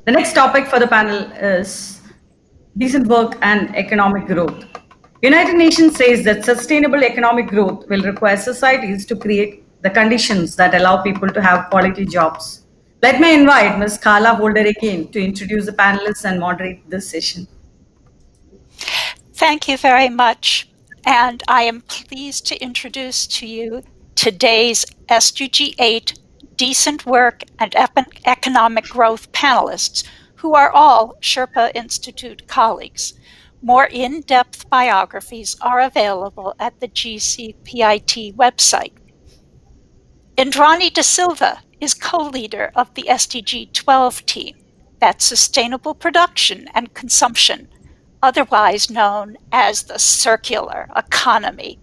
The next topic for the panel is decent work and economic growth. United Nations says that sustainable economic growth will require societies to create the conditions that allow people to have quality jobs. Let me invite Ms. Carla Holder-Again to introduce the panelists and moderate this session. Thank you very much. And I am pleased to introduce to you today's SDG 8 Decent Work and Economic Growth panelists, who are all Sherpa Institute colleagues. More in-depth biographies are available at the GCPIT website. Indrani De Silva is co-leader of the SDG 12 team, that's Sustainable Production and Consumption, otherwise known as the circular economy,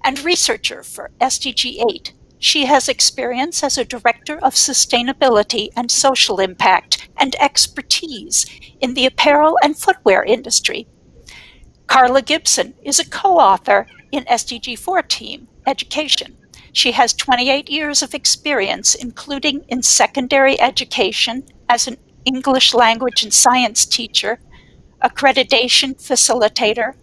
and researcher for SDG 8. She has experience as a director of sustainability and social impact and expertise in the apparel and footwear industry. Carla Gibson is a co-author in SDG 4 team, Education. She has 28 years of experience, including in secondary education as an English language and science teacher, accreditation facilitator,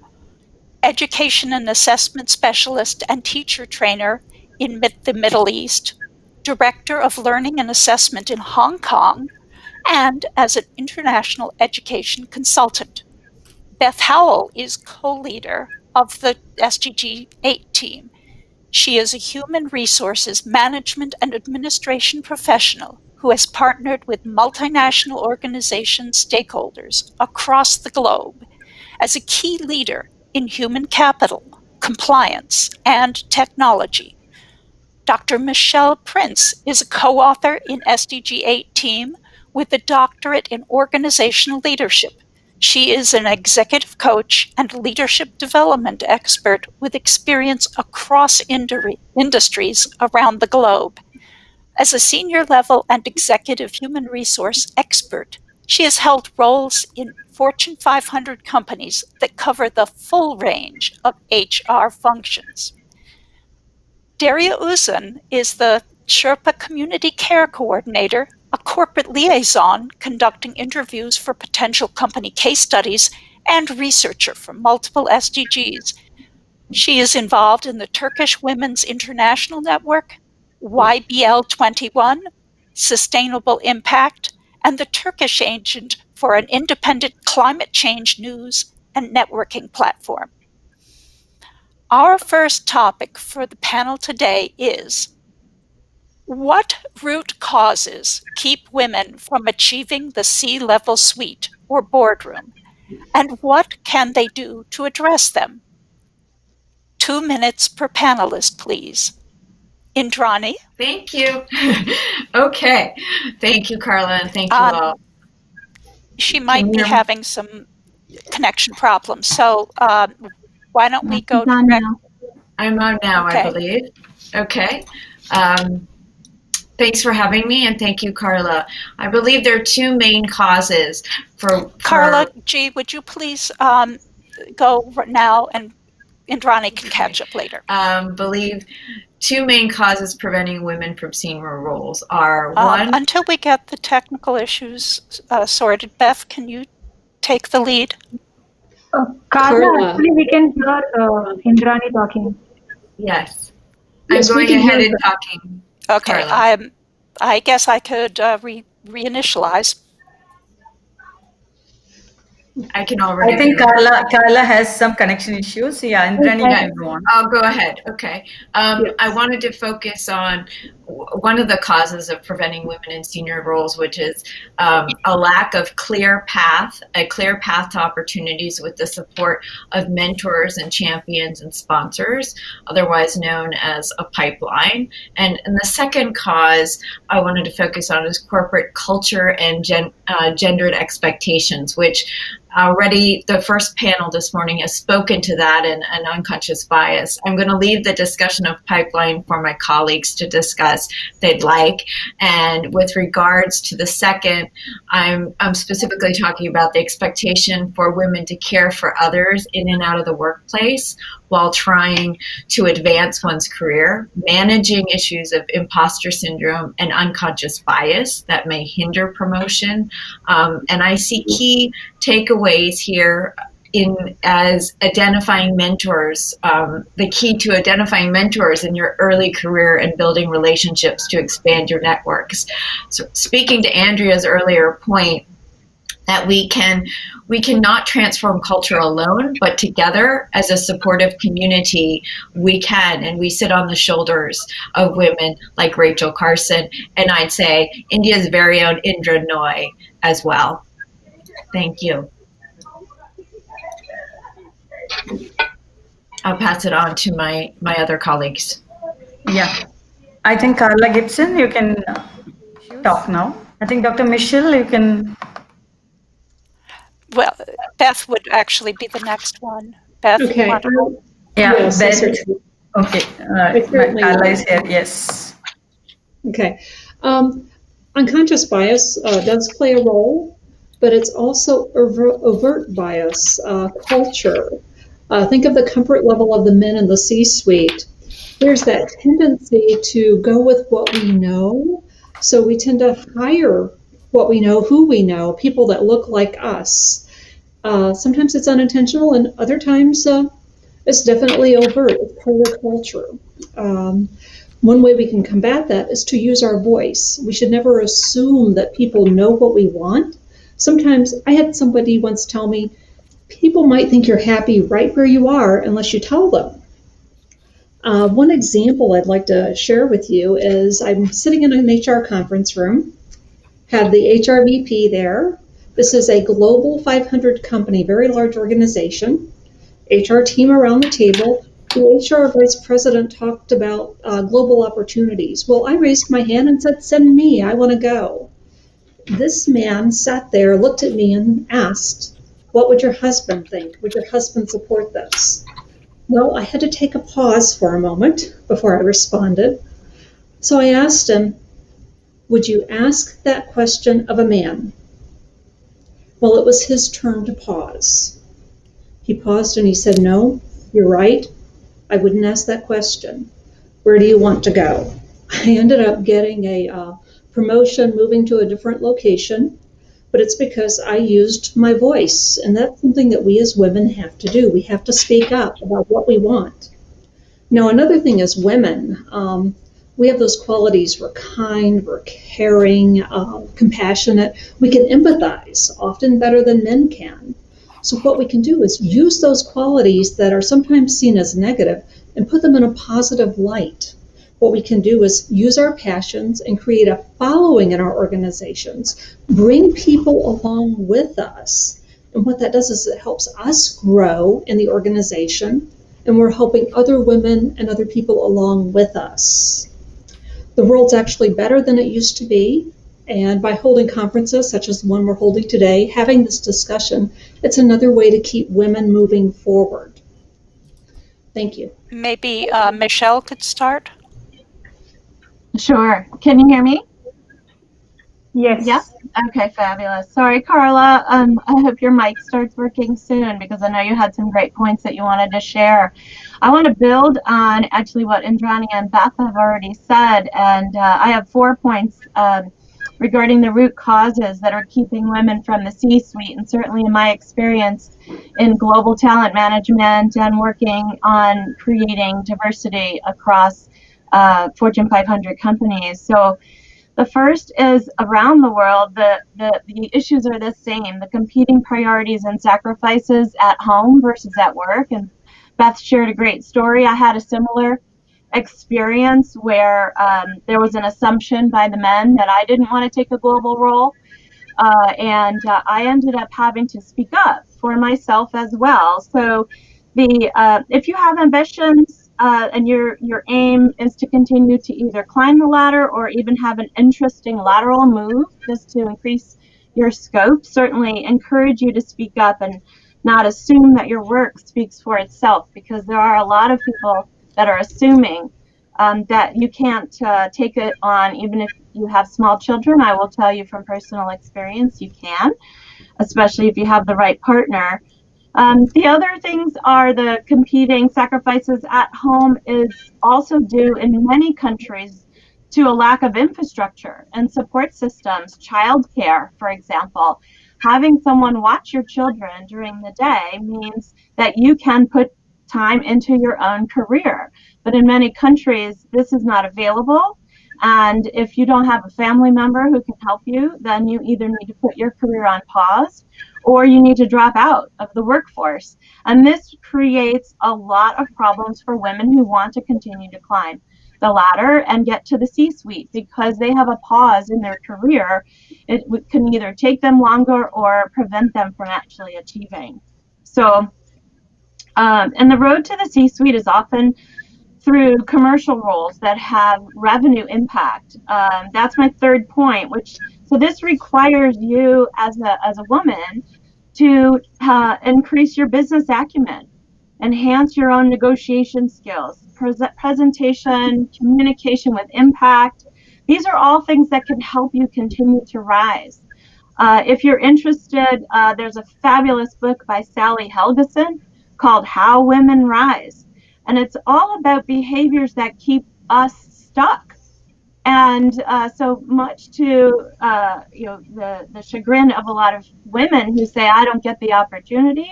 education and assessment specialist and teacher trainer in the Middle East, director of learning and assessment in Hong Kong, and as an international education consultant. Beth Howell is co-leader of the SDG 8 team. She is a human resources management and administration professional who has partnered with multinational organization stakeholders across the globe as a key leader in human capital, compliance, and technology. Dr. Michelle Prince is a co-author in SDG 8 team with a doctorate in organizational leadership. She is an executive coach and leadership development expert with experience across industries around the globe. As a senior level and executive human resource expert, she has held roles in Fortune 500 companies that cover the full range of HR functions. Daria Uzun is the Sherpa Community Care Coordinator, a corporate liaison conducting interviews for potential company case studies, and researcher for multiple SDGs. She is involved in the Turkish Women's International Network, YBL 21, Sustainable Impact, and the Turkish agent for an independent climate change news and networking platform. Our first topic for the panel today is: what root causes keep women from achieving the C-level suite or boardroom, and what can they do to address them? 2 minutes per panelist, please. Indrani? Thank you. Okay. Thank you, Carla, and thank you all. She might be having some connection problems, so why don't we go direct? I'm on now, Okay. I believe. Okay. Thanks for having me, and thank you, Carla. I believe there are two main causes for Carla G., would you please go now, and Indrani can catch up later. Believe two main causes preventing women from senior roles are one. Until we get the technical issues sorted, Beth, can you take the lead? Carla, actually we can hear Indrani talking. Yes. Yes, I'm we going can ahead hear and her. talking. Okay, Carla. I guess I could reinitialize. I can already. I think Carla has some connection issues. Yeah, Indrani, you can go on. I'll go ahead. Okay. I wanted to focus on one of the causes of preventing women in senior roles, which is a lack of a clear path to opportunities with the support of mentors and champions and sponsors, otherwise known as a pipeline. And the second cause I wanted to focus on is corporate culture and gendered expectations, which already the first panel this morning has spoken to that and an unconscious bias. I'm going to leave the discussion of pipeline for my colleagues to discuss if they'd like. And with regards to the second, I'm specifically talking about the expectation for women to care for others in and out of the workplace while trying to advance one's career, managing issues of imposter syndrome and unconscious bias that may hinder promotion. And I see key takeaways here as identifying mentors, the key to identifying mentors in your early career and building relationships to expand your networks. So speaking to Andrea's earlier point, that we cannot transform culture alone, but together as a supportive community, we can, and we sit on the shoulders of women like Rachel Carson, and I'd say India's very own Indra Noy as well. Thank you. I'll pass it on to my other colleagues. Yeah, I think Carla Gibson, you can talk now. I think Dr. Michelle, you can. Well, Beth would actually be the next one. Beth, okay. Yeah, yes, Beth. Okay, Carla is here, yes. Okay. Unconscious bias does play a role, but it's also overt bias, culture. Think of the comfort level of the men in the C-suite. There's that tendency to go with what we know, so we tend to hire what we know, who we know, people that look like us. Sometimes it's unintentional, and other times it's definitely overt. It's part of the culture. One way we can combat that is to use our voice. We should never assume that people know what we want. Sometimes I had somebody once tell me, people might think you're happy right where you are unless you tell them. One example I'd like to share with you is I'm sitting in an HR conference room, had the HR VP there. This is a global 500 company, very large organization. HR team around the table. The HR vice president talked about global opportunities. Well, I raised my hand and said, send me, I want to go. This man sat there, looked at me and asked, what would your husband think? Would your husband support this? Well, I had to take a pause for a moment before I responded. So I asked him, would you ask that question of a man? Well, it was his turn to pause. He paused and he said, no, you're right. I wouldn't ask that question. Where do you want to go? I ended up getting a promotion, moving to a different location, but it's because I used my voice, and that's something that we as women have to do. We have to speak up about what we want. Now, another thing is women. We have those qualities. We're kind, we're caring, compassionate. We can empathize, often better than men can. So what we can do is use those qualities that are sometimes seen as negative and put them in a positive light. What we can do is use our passions and create a following in our organizations, bring people along with us. And what that does is it helps us grow in the organization, and we're helping other women and other people along with us. The world's actually better than it used to be. And by holding conferences such as the one we're holding today, having this discussion, it's another way to keep women moving forward. Thank you. Maybe Michelle could start. Sure. Can you hear me? Yes. Yeah? Okay, fabulous. Sorry, Carla. I hope your mic starts working soon because I know you had some great points that you wanted to share. I want to build on actually what Indrani and Beth have already said, and I have 4 points regarding the root causes that are keeping women from the C-suite, and certainly in my experience in global talent management and working on creating diversity across Fortune 500 companies. So the first is around the world, the issues are the same, the competing priorities and sacrifices at home versus at work. And Beth shared a great story. I had a similar experience where there was an assumption by the men that I didn't want to take a global role. And I ended up having to speak up for myself as well. So if you have ambitions and your aim is to continue to either climb the ladder or even have an interesting lateral move just to increase your scope, certainly encourage you to speak up and not assume that your work speaks for itself, because there are a lot of people that are assuming that you can't take it on even if you have small children. I will tell you from personal experience, you can, especially if you have the right partner. The other things are the competing sacrifices at home is also due in many countries to a lack of infrastructure and support systems, childcare, for example. Having someone watch your children during the day means that you can put time into your own career. But in many countries, this is not available. And if you don't have a family member who can help you, then you either need to put your career on pause or you need to drop out of the workforce. And this creates a lot of problems for women who want to continue to climb the ladder and get to the C-suite, because they have a pause in their career. It can either take them longer or prevent them from actually achieving. So, and the road to the C-suite is often through commercial roles that have revenue impact. That's my third point, so this requires you as a woman to increase your business acumen, enhance your own negotiation skills, presentation, communication with impact. These are all things that can help you continue to rise. If you're interested, there's a fabulous book by Sally Helgeson called How Women Rise. And it's all about behaviors that keep us stuck. And so much to the chagrin of a lot of women who say, I don't get the opportunity.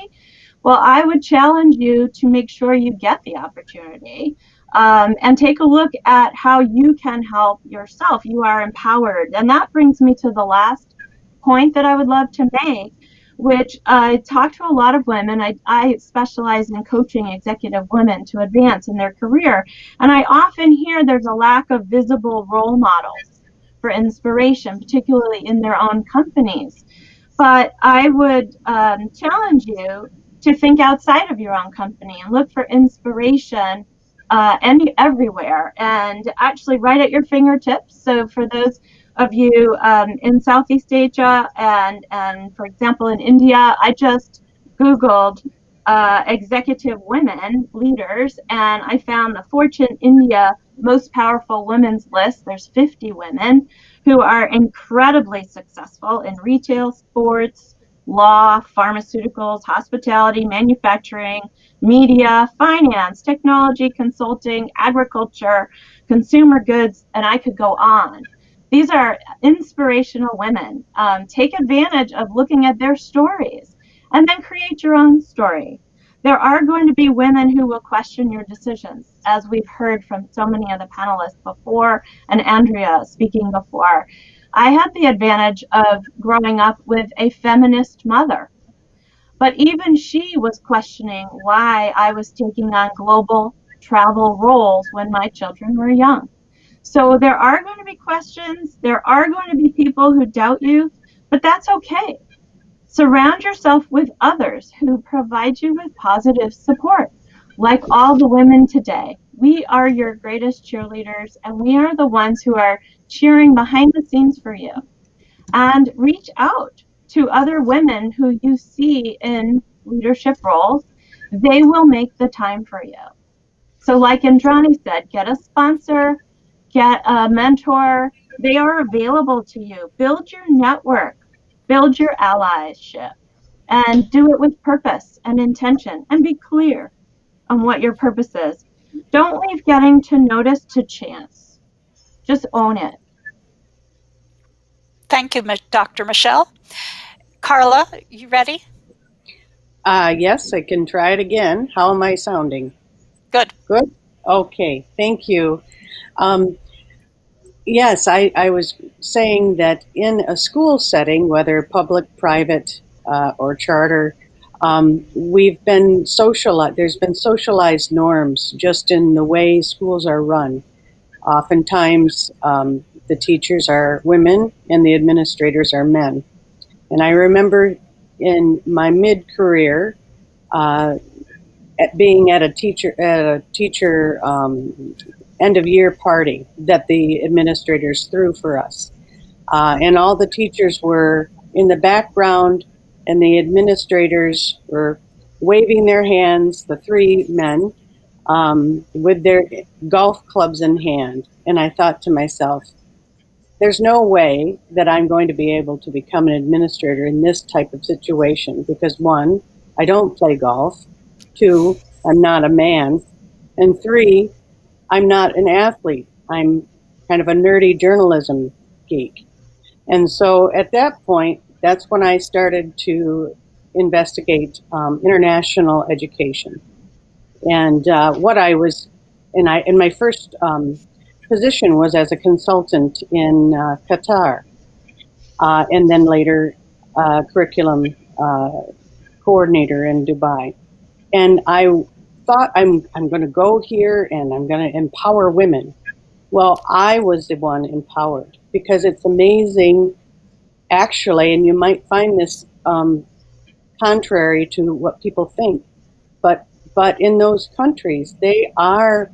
Well, I would challenge you to make sure you get the opportunity and take a look at how you can help yourself. You are empowered. And that brings me to the last point that I would love to make, which I talk to a lot of women. I specialize in coaching executive women to advance in their career. And I often hear there's a lack of visible role models for inspiration, particularly in their own companies. But I would challenge you to think outside of your own company and look for inspiration everywhere, and actually right at your fingertips. So for those of you in Southeast Asia and for example in India, I just Googled executive women leaders, and I found the Fortune India most powerful women's list. There's 50 women who are incredibly successful in retail, sports, law, pharmaceuticals, hospitality, manufacturing, media, finance, technology, consulting, agriculture, consumer goods, and I could go on. These are inspirational women. Take advantage of looking at their stories and then create your own story. There are going to be women who will question your decisions, as we've heard from so many of the panelists before, and Andrea speaking before. I had the advantage of growing up with a feminist mother, but even she was questioning why I was taking on global travel roles when my children were young. So there are going to be questions, there are going to be people who doubt you, but that's okay. Surround yourself with others who provide you with positive support, like all the women today. We are your greatest cheerleaders, and we are the ones who are cheering behind the scenes for you. And reach out to other women who you see in leadership roles. They will make the time for you. So like Indrani said, get a sponsor, get a mentor. They are available to you. Build your network, build your allyship, and do it with purpose and intention, and be clear on what your purpose is. Don't leave getting to notice to chance. Just own it. Thank you, Dr. Michelle. Carla, you ready? Yes, I can try it again. How am I sounding? Good. Good? Okay, thank you. Yes, I was saying that in a school setting, whether public, private, or charter, we've been socialized. There's been socialized norms just in the way schools are run. Oftentimes, the teachers are women and the administrators are men. And I remember in my mid-career, being at a teacher end-of-year party that the administrators threw for us. And all the teachers were in the background, and the administrators were waving their hands, the three men, with their golf clubs in hand. And I thought to myself, there's no way that I'm going to be able to become an administrator in this type of situation because, one, I don't play golf. Two, I'm not a man. And three, I'm not an athlete. I'm kind of a nerdy journalism geek. And so at that point, that's when I started to investigate international education. And what I was, in my first position was as a consultant in Qatar, and then later curriculum coordinator in Dubai. And I thought I'm going to go here and I'm going to empower women. Well, I was the one empowered because it's amazing, actually, and you might find this contrary to what people think, but in those countries, they are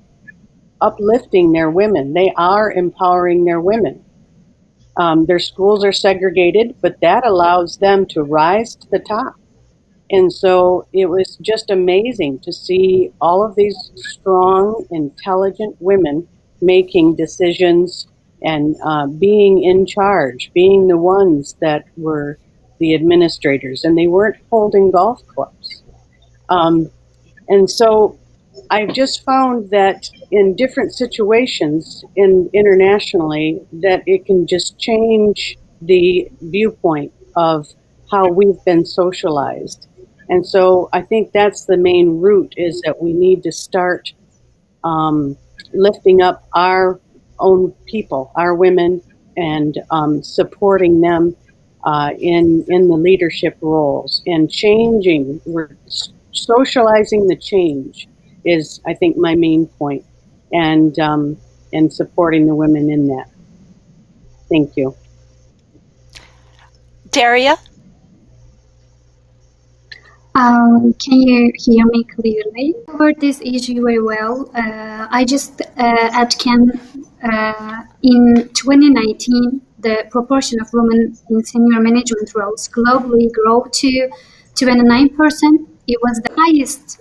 uplifting their women. They are empowering their women. Their schools are segregated, but that allows them to rise to the top. And so it was just amazing to see all of these strong, intelligent women making decisions and being in charge, being the ones that were the administrators, and they weren't holding golf clubs. And so I just found that in different situations internationally that it can just change the viewpoint of how we've been socialized. And so I think that's the main root, is that we need to start lifting up our own people, our women, and supporting them in the leadership roles and changing. We're socializing the change is, I think, my main point, and supporting the women in that. Thank you. Daria? Can you hear me clearly? I covered this issue very well. I just can in 2019, the proportion of women in senior management roles globally grew to 29%. It was the highest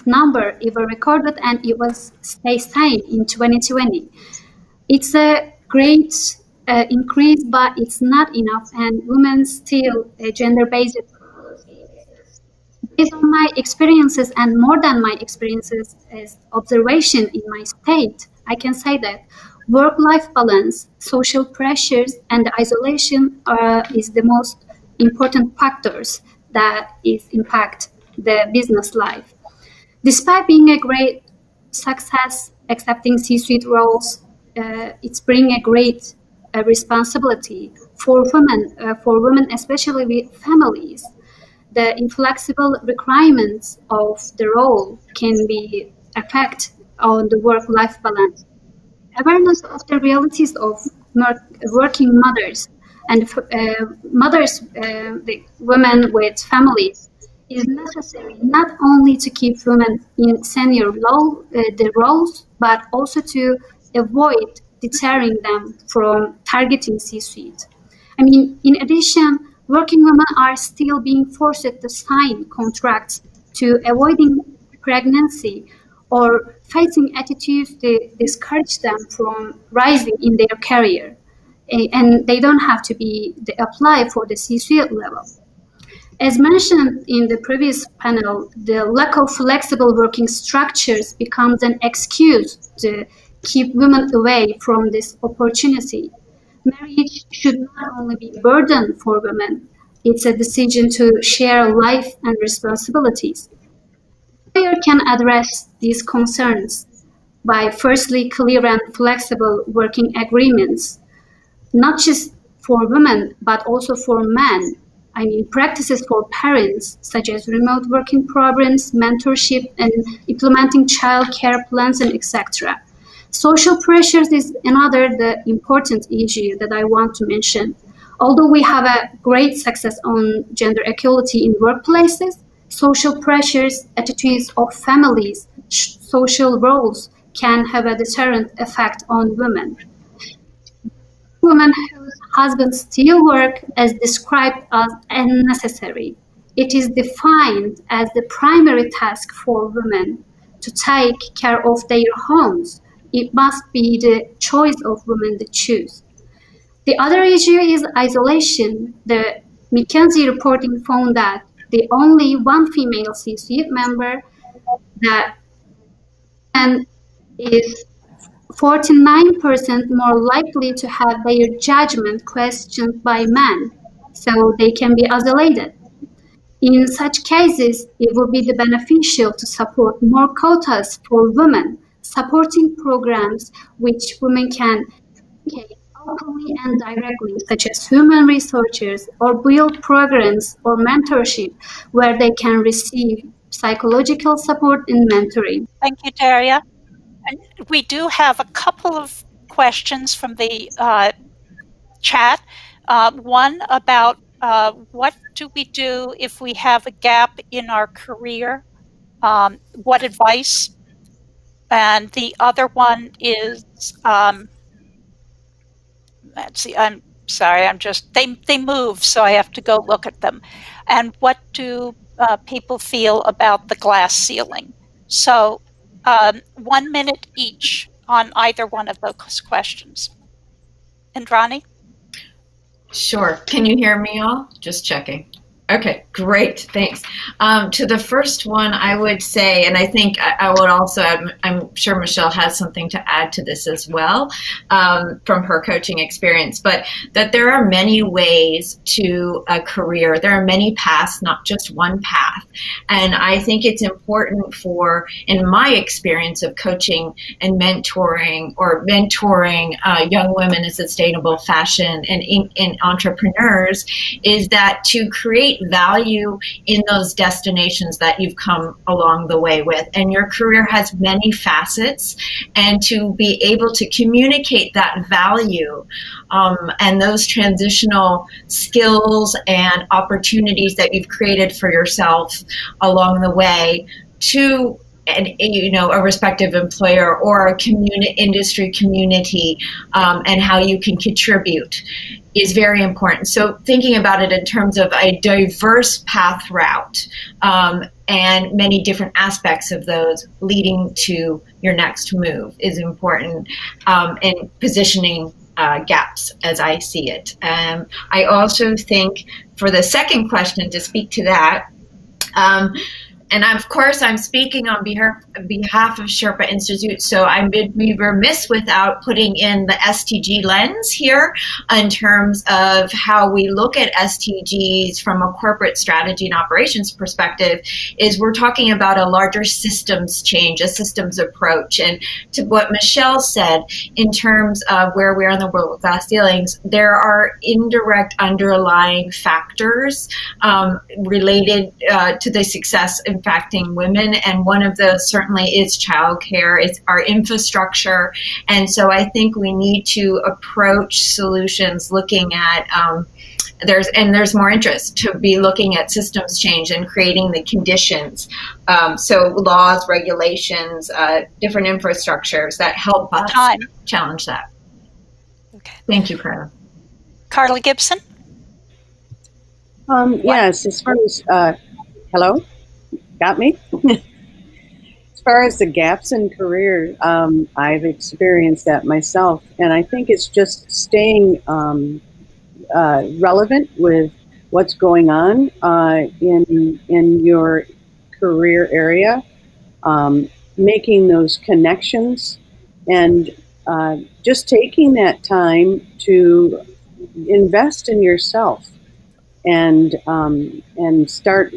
number ever recorded, and it was stay same in 2020. It's a great increase, but it's not enough, and women still gender-based. Based on my experiences, and more than my experiences as observation in my state, I can say that work-life balance, social pressures, and isolation is the most important factors that impact the business life. Despite being a great success, accepting C-suite roles, it's bringing a great responsibility for women, especially with families. The inflexible requirements of the role can be effect on the work-life balance. Awareness of the realities of working mothers and the women with families is necessary not only to keep women in senior the roles, but also to avoid deterring them from targeting C-suite. I mean, in addition, working women are still being forced to sign contracts to avoiding pregnancy or facing attitudes that discourage them from rising in their career. And they don't have to apply for the C-suite level. As mentioned in the previous panel, the lack of flexible working structures becomes an excuse to keep women away from this opportunity. Marriage should not only be a burden for women, it's a decision to share life and responsibilities. Employer can address these concerns by firstly clear and flexible working agreements, not just for women, but also for men. I mean, practices for parents, such as remote working programs, mentorship, and implementing child care plans, and etc. Social pressures is another important issue that I want to mention. Although we have a great success on gender equality in workplaces, social pressures, attitudes of families, social roles can have a deterrent effect on women. women whose husbands still work is described as unnecessary. It is defined as the primary task for women to take care of their homes. It must be the choice of women to choose. The other issue is isolation. The McKinsey reporting found that the only one female C-suite member that is 49% more likely to have their judgment questioned by men, so they can be isolated. In such cases, it would be beneficial to support more quotas for women, supporting programs which women can communicate openly and directly, such as human resources, or build programs or mentorship where they can receive psychological support and mentoring. Thank you, Daria. And we do have a couple of questions from the chat. One about what do we do if we have a gap in our career? What advice? And the other one is, let's see, I'm sorry, they move, so I have to go look at them. And what do people feel about the glass ceiling? So 1 minute each on either one of those questions. Indrani? Sure. Can you hear me all? Just checking. Okay, great, thanks. To the first one, I would say, and I think I would also add, I'm sure Michelle has something to add to this as well from her coaching experience, but that there are many ways to a career. There are many paths, not just one path. And I think it's important for, in my experience of coaching and mentoring young women in sustainable fashion and in entrepreneurs, is that to create value in those destinations that you've come along the way with. And your career has many facets, and to be able to communicate that value and those transitional skills and opportunities that you've created for yourself along the way to a respective employer or a industry community, and how you can contribute is very important. So thinking about it in terms of a diverse path route and many different aspects of those leading to your next move is important in positioning gaps as I see it. I also think for the second question, to speak to that, and of course, I'm speaking on behalf of Sherpa Institute, so I'd be remiss without putting in the SDG lens here in terms of how we look at SDGs from a corporate strategy and operations perspective. Is we're talking about a larger systems change, a systems approach. And to what Michelle said, in terms of where we are in the world with glass ceilings, there are indirect underlying factors related to the success impacting women, and one of those certainly is childcare, it's our infrastructure. And so I think we need to approach solutions looking at there's more interest to be looking at systems change and creating the conditions, so laws, regulations, different infrastructures that help us challenge that. Okay. Thank you, Carla. Carla Gibson? Yes, as far as hello? Got me? As far as the gaps in career, I've experienced that myself, and I think it's just staying relevant with what's going on in your career area, making those connections, and just taking that time to invest in yourself and start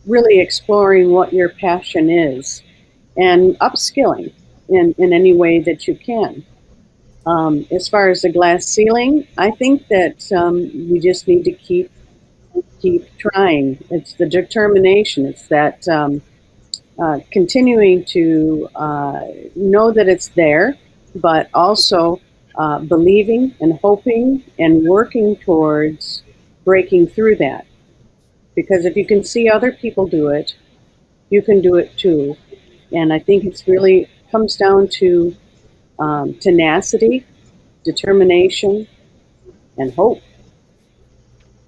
really exploring what your passion is and upskilling in any way that you can. As far as the glass ceiling, I think that we just need to keep trying. It's the determination. It's that continuing to know that it's there, but also believing and hoping and working towards breaking through that. Because if you can see other people do it, you can do it too. And I think it's really comes down to tenacity determination, and hope.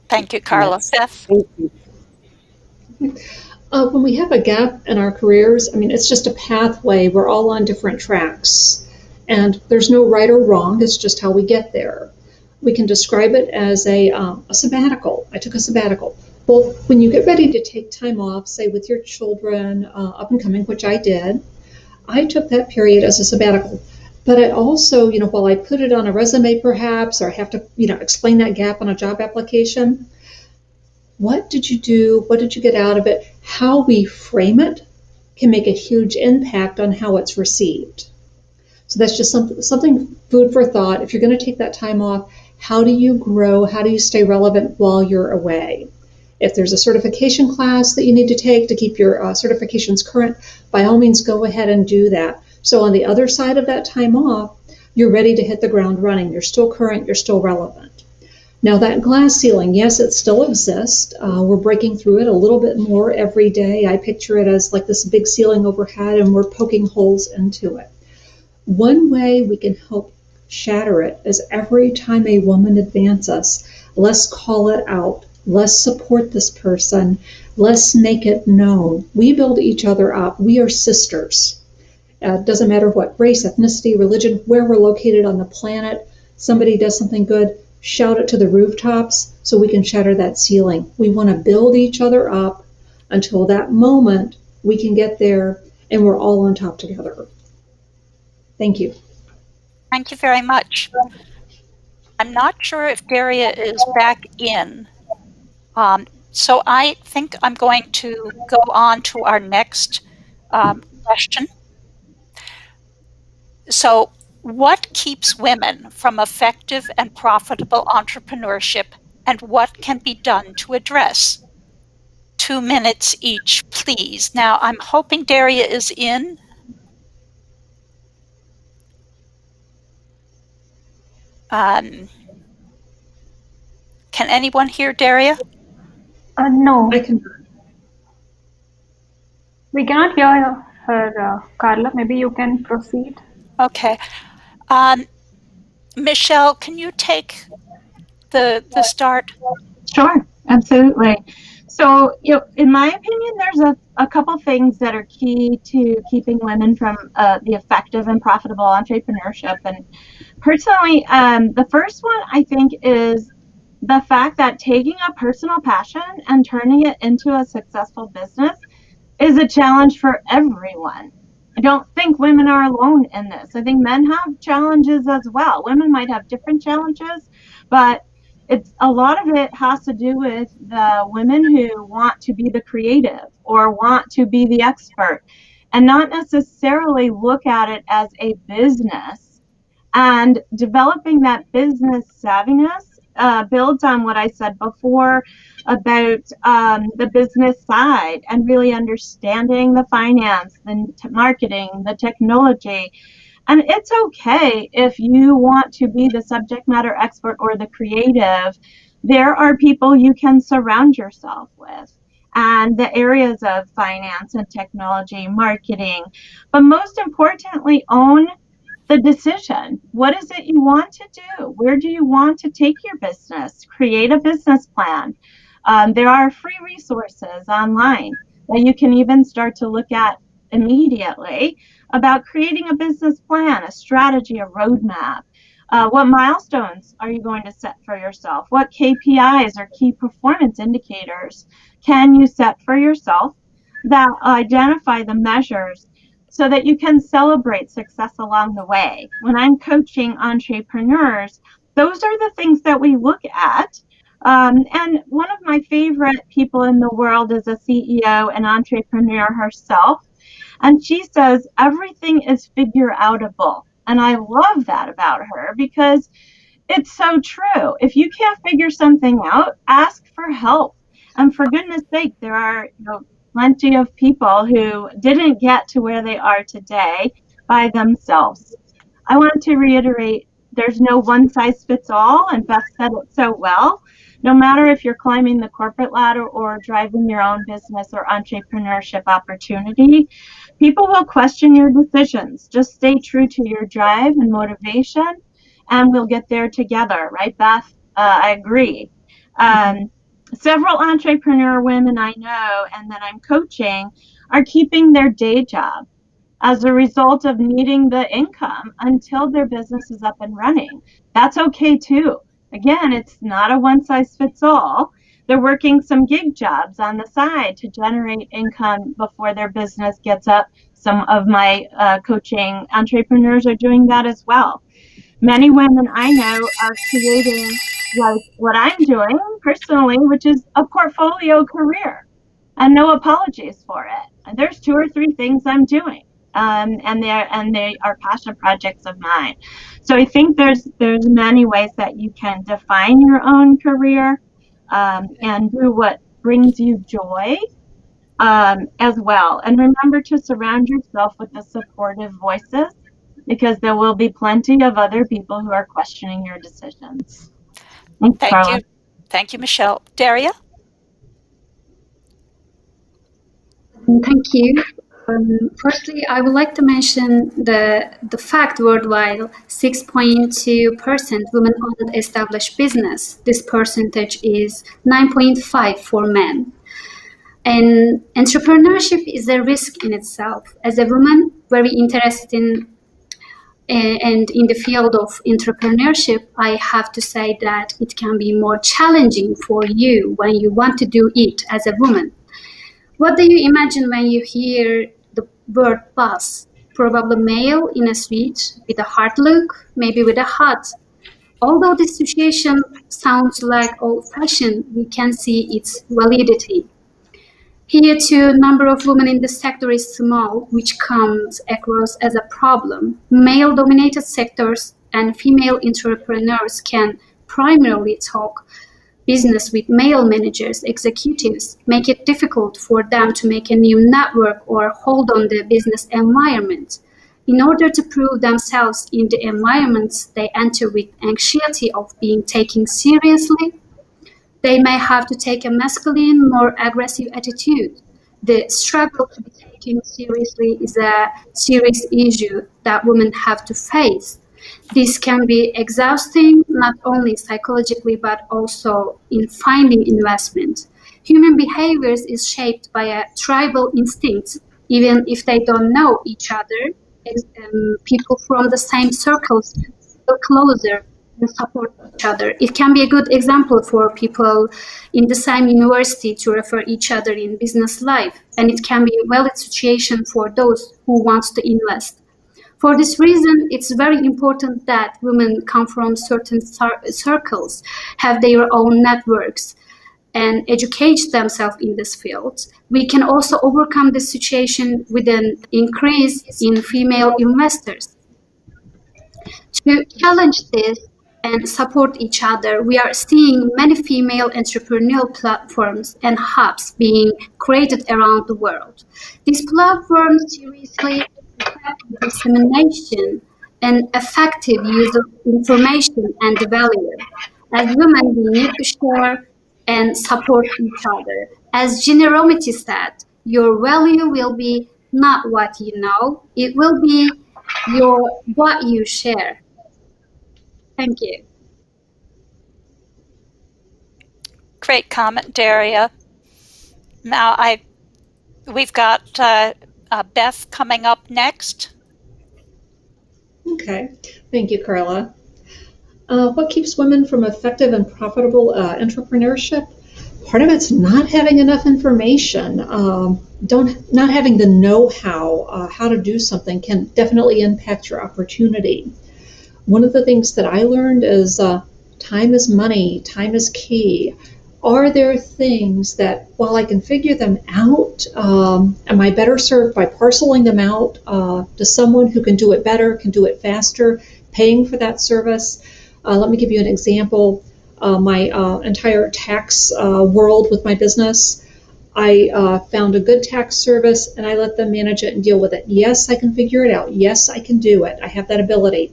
Thank you, Carla. Beth? Thank you. When we have a gap in our careers, I mean, it's just a pathway. We're all on different tracks. And there's no right or wrong, it's just how we get there. We can describe it as a sabbatical. I took a sabbatical. Well, when you get ready to take time off, say with your children up and coming, which I did, I took that period as a sabbatical. But I also, while I put it on a resume perhaps, or I have to, explain that gap on a job application, what did you do? What did you get out of it? How we frame it can make a huge impact on how it's received. So that's just something food for thought. If you're going to take that time off, how do you grow? How do you stay relevant while you're away? If there's a certification class that you need to take to keep your certifications current, by all means, go ahead and do that. So on the other side of that time off, you're ready to hit the ground running. You're still current. You're still relevant. Now that glass ceiling, yes, it still exists. We're breaking through it a little bit more every day. I picture it as like this big ceiling overhead, and we're poking holes into it. One way we can help shatter it is every time a woman advances, let's call it out. Let's support this person. Let's make it known. We build each other up. We are sisters. It doesn't matter what race, ethnicity, religion, where we're located on the planet. Somebody does something good, shout it to the rooftops so we can shatter that ceiling. We want to build each other up until that moment we can get there and we're all on top together. Thank you. Thank you very much. I'm not sure if Daria is back in. So I think I'm going to go on to our next question. So, what keeps women from effective and profitable entrepreneurship, and what can be done to address? 2 minutes each, please. Now, I'm hoping Daria is in. Can anyone hear Daria? No. I can. We cannot hear her, Carla. Maybe you can proceed. Okay. Michelle, can you take the start? Sure, absolutely. So, in my opinion, there's a couple things that are key to keeping women from the effective and profitable entrepreneurship. And personally, the first one I think is the fact that taking a personal passion and turning it into a successful business is a challenge for everyone. I don't think women are alone in this. I think men have challenges as well. Women might have different challenges, but a lot of it has to do with the women who want to be the creative or want to be the expert and not necessarily look at it as a business. And developing that business savviness builds on what I said before about the business side and really understanding the finance, the marketing, the technology. And it's okay if you want to be the subject matter expert or the creative. There are people you can surround yourself with. And the areas of finance and technology, marketing, but most importantly, own the decision. What is it you want to do? Where do you want to take your business? Create a business plan. There are free resources online that you can even start to look at immediately about creating a business plan, a strategy, a roadmap. What milestones are you going to set for yourself? What KPIs or key performance indicators can you set for yourself that identify the measures so that you can celebrate success along the way? When I'm coaching entrepreneurs, those are the things that we look at. And one of my favorite people in the world is a CEO and entrepreneur herself. And she says everything is figure outable. And I love that about her because it's so true. If you can't figure something out, ask for help. And for goodness sake, there are plenty of people who didn't get to where they are today by themselves. I want to reiterate, there's no one size fits all, and Beth said it so well. No matter if you're climbing the corporate ladder or driving your own business or entrepreneurship opportunity, people will question your decisions. Just stay true to your drive and motivation and we'll get there together, right, Beth? I agree. Several entrepreneur women I know and that I'm coaching are keeping their day job as a result of needing the income until their business is up and running. That's okay too. Again, it's not a one size fits all. They're working some gig jobs on the side to generate income before their business gets up. Some of my coaching entrepreneurs are doing that as well. Many women I know are creating like what I'm doing personally, which is a portfolio career, and no apologies for it. And there's 2 or 3 things I'm doing, and they are passion projects of mine. So I think there's many ways that you can define your own career and do what brings you joy as well. And remember to surround yourself with the supportive voices, because there will be plenty of other people who are questioning your decisions. Thanks, Carla. Thank you, Michelle. Daria? Thank you. Firstly, I would like to mention the fact worldwide 6.2% women-owned established business. This percentage is 9.5 for men. And entrepreneurship is a risk in itself. As a woman, very interested in and in the field of entrepreneurship, I have to say that it can be more challenging for you when you want to do it as a woman. What do you imagine when you hear the word boss? Probably male in a suit with a hard look, maybe with a hat. Although this situation sounds like old-fashioned, we can see its validity. Here too, number of women in the sector is small, which comes across as a problem. Male-dominated sectors and female entrepreneurs can primarily talk business with male managers, executives, make it difficult for them to make a new network or hold on the business environment. In order to prove themselves in the environments they enter with anxiety of being taken seriously, they may have to take a masculine, more aggressive attitude. The struggle to be taken seriously is a serious issue that women have to face. This can be exhausting, not only psychologically, but also in finding investment. Human behavior is shaped by a tribal instinct, even if they don't know each other. People from the same circles feel closer and support each other. It can be a good example for people in the same university to refer each other in business life, and it can be a valid situation for those who want to invest. For this reason, it's very important that women come from certain circles, have their own networks, and educate themselves in this field. We can also overcome this situation with an increase in female investors. To challenge this and support each other, we are seeing many female entrepreneurial platforms and hubs being created around the world. These platforms seriously affect the dissemination and effective use of information and value. As women, we need to share and support each other. As Gina Romiti said, your value will be not what you know, it will be what you share. Thank you. Great comment, Daria. Now we've got Beth coming up next. Okay, thank you, Carla. What keeps women from effective and profitable entrepreneurship? Part of it's not having enough information. Not having the know-how how to do something can definitely impact your opportunity. One of the things that I learned is time is money, time is key. Are there things that, while I can figure them out, am I better served by parceling them out to someone who can do it better, can do it faster, paying for that service? Let me give you an example. My entire tax world with my business, I found a good tax service and I let them manage it and deal with it. Yes, I can figure it out. Yes, I can do it. I have that ability.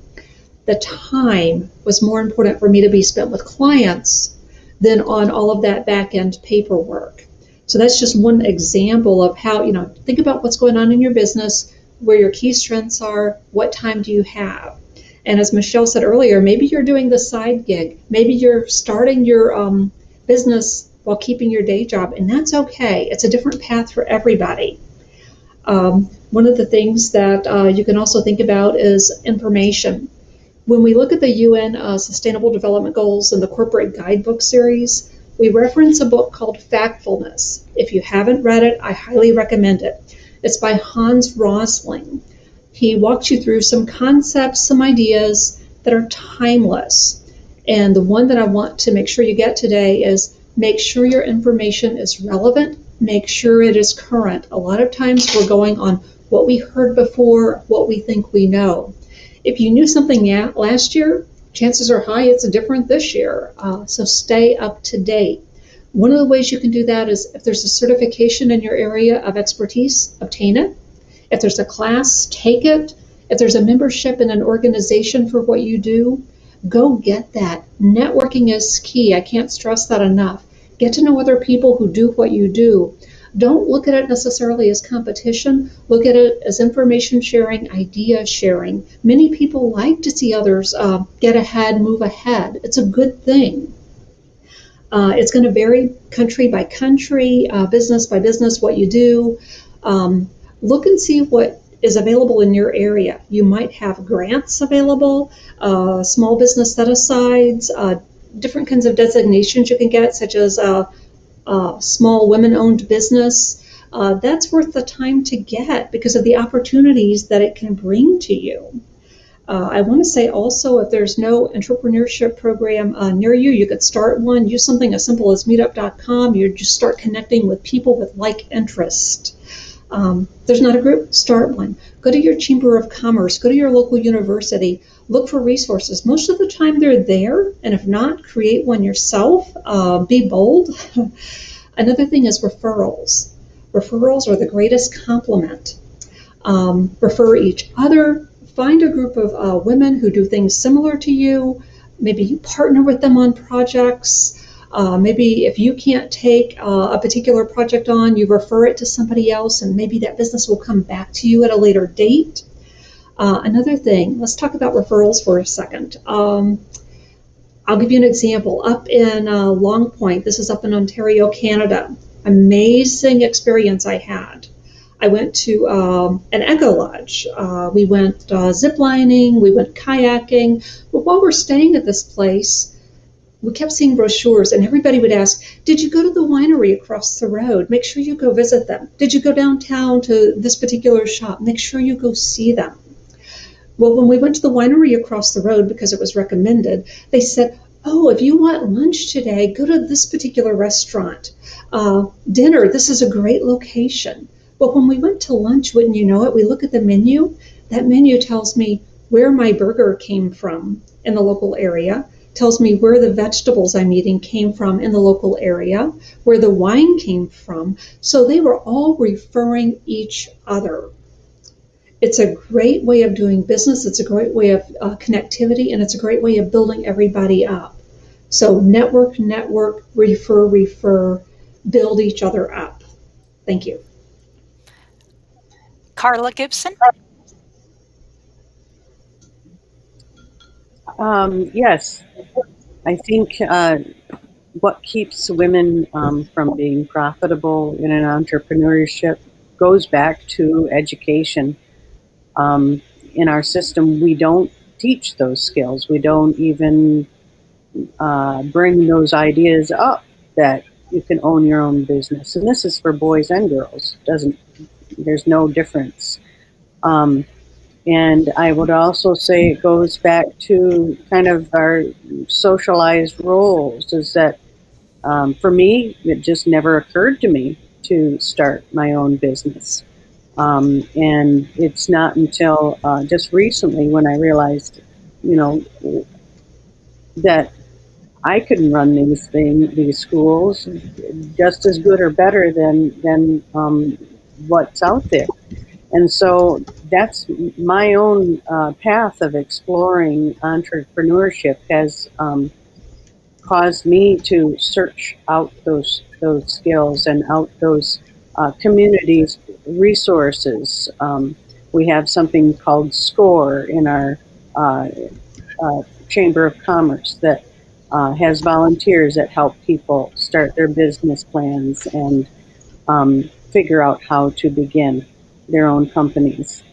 The time was more important for me to be spent with clients than on all of that back-end paperwork. So that's just one example of how, think about what's going on in your business, where your key strengths are, what time do you have? And as Michelle said earlier, maybe you're doing the side gig. Maybe you're starting your business while keeping your day job, and that's okay. It's a different path for everybody. One of the things that you can also think about is information. When we look at the UN Sustainable Development Goals and the Corporate Guidebook series, we reference a book called Factfulness. If you haven't read it, I highly recommend it. It's by Hans Rosling. He walks you through some concepts, some ideas that are timeless. And the one that I want to make sure you get today is make sure your information is relevant, make sure it is current. A lot of times we're going on what we heard before, what we think we know. If you knew something last year, chances are high it's different this year. So stay up to date. One of the ways you can do that is if there's a certification in your area of expertise, obtain it. If there's a class, take it. If there's a membership in an organization for what you do, go get that. Networking is key. I can't stress that enough. Get to know other people who do what you do. Don't look at it necessarily as competition. Look at it as information sharing, idea sharing. Many people like to see others get ahead, move ahead. It's a good thing. It's going to vary country by country, business by business, what you do. Look and see what is available in your area. You might have grants available, small business set-asides, different kinds of designations you can get, such as small women-owned business. That's worth the time to get because of the opportunities that it can bring to you. I want to say also, if there's no entrepreneurship program near you, you could start one. Use something as simple as meetup.com. You just start connecting with people with like interest. There's not a group, start one. Go to your Chamber of Commerce, go to your local university, look for resources. Most of the time they're there, and if not, create one yourself. Be bold. Another thing is referrals. Referrals are the greatest compliment. Refer each other. Find a group of women who do things similar to you. Maybe you partner with them on projects. Maybe if you can't take a particular project on, you refer it to somebody else, and maybe that business will come back to you at a later date. Another thing, let's talk about referrals for a second. I'll give you an example. Up in Long Point, this is up in Ontario, Canada, amazing experience I had. I went to an eco lodge. We went zip lining, we went kayaking. But while we're staying at this place, we kept seeing brochures, and everybody would ask, did you go to the winery across the road? Make sure you go visit them. Did you go downtown to this particular shop? Make sure you go see them. Well, when we went to the winery across the road, because it was recommended, they said, oh, if you want lunch today, go to this particular restaurant. Dinner, this is a great location. Well, when we went to lunch, wouldn't you know it, we look at the menu. That menu tells me where my burger came from in the local area, tells me where the vegetables I'm eating came from in the local area, where the wine came from. So they were all referring each other. It's a great way of doing business. It's a great way of connectivity, and it's a great way of building everybody up. So network, refer, build each other up. Thank you. Carla Gibson? Yes, I think what keeps women from being profitable in an entrepreneurship goes back to education. In our system, we don't teach those skills. We don't even bring those ideas up that you can own your own business. And this is for boys and girls. There's no difference. And I would also say it goes back to kind of our socialized roles, is that for me, it just never occurred to me to start my own business. And it's not until just recently when I realized, that I can run these schools just as good or better than what's out there. And so that's my own path of exploring entrepreneurship has caused me to search out those skills and out those communities, resources. We have something called SCORE in our chamber of commerce that has volunteers that help people start their business plans and figure out how to begin their own companies.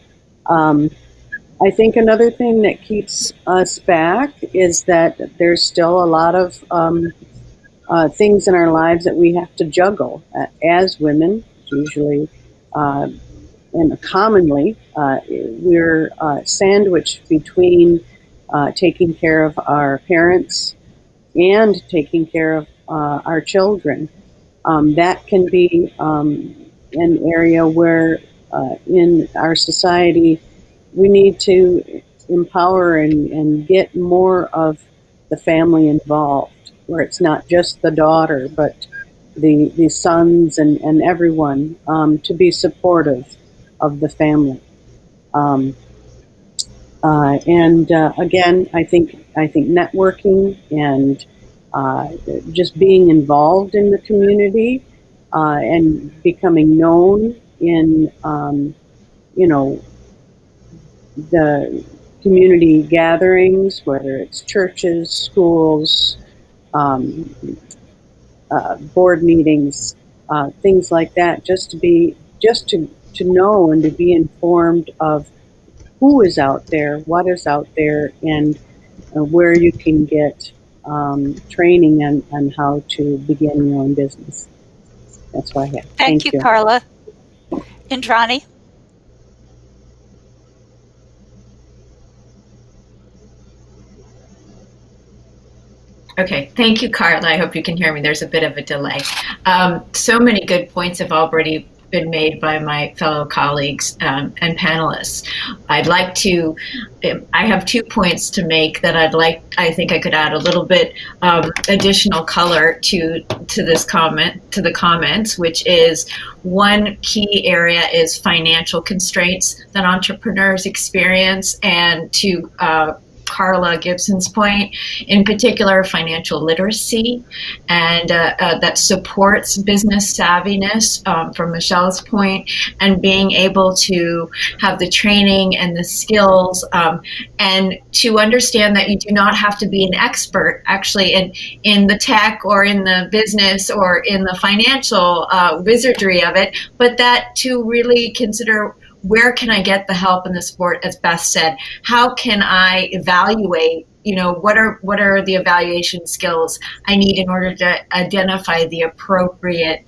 I think another thing that keeps us back is that there's still a lot of things in our lives that we have to juggle as women. Usually, and commonly, we're sandwiched between taking care of our parents and taking care of our children. That can be an area where in our society we need to empower and get more of the family involved, where it's not just the daughter, but the sons and everyone to be supportive of the family. Again, I think networking and just being involved in the community and becoming known in the community gatherings, whether it's churches, schools, board meetings, things like that, just to know and to be informed of who is out there, what is out there, and where you can get training on how to begin your own business. That's what I have. Thank you, Carla. Indrani? Okay, thank you, Carla. I hope you can hear me. There's a bit of a delay. So many good points have already been made by my fellow colleagues and panelists. I have 2 points to make that I think I could add a little bit additional color to the comments, which is one key area is financial constraints that entrepreneurs experience, and to Carla Gibson's point, in particular, financial literacy, and that supports business savviness, from Michelle's point, and being able to have the training and the skills, and to understand that you do not have to be an expert actually in the tech or in the business or in the financial wizardry of it, but that to really consider, where can I get the help and the support, as Beth said? How can I evaluate, what are the evaluation skills I need in order to identify the appropriate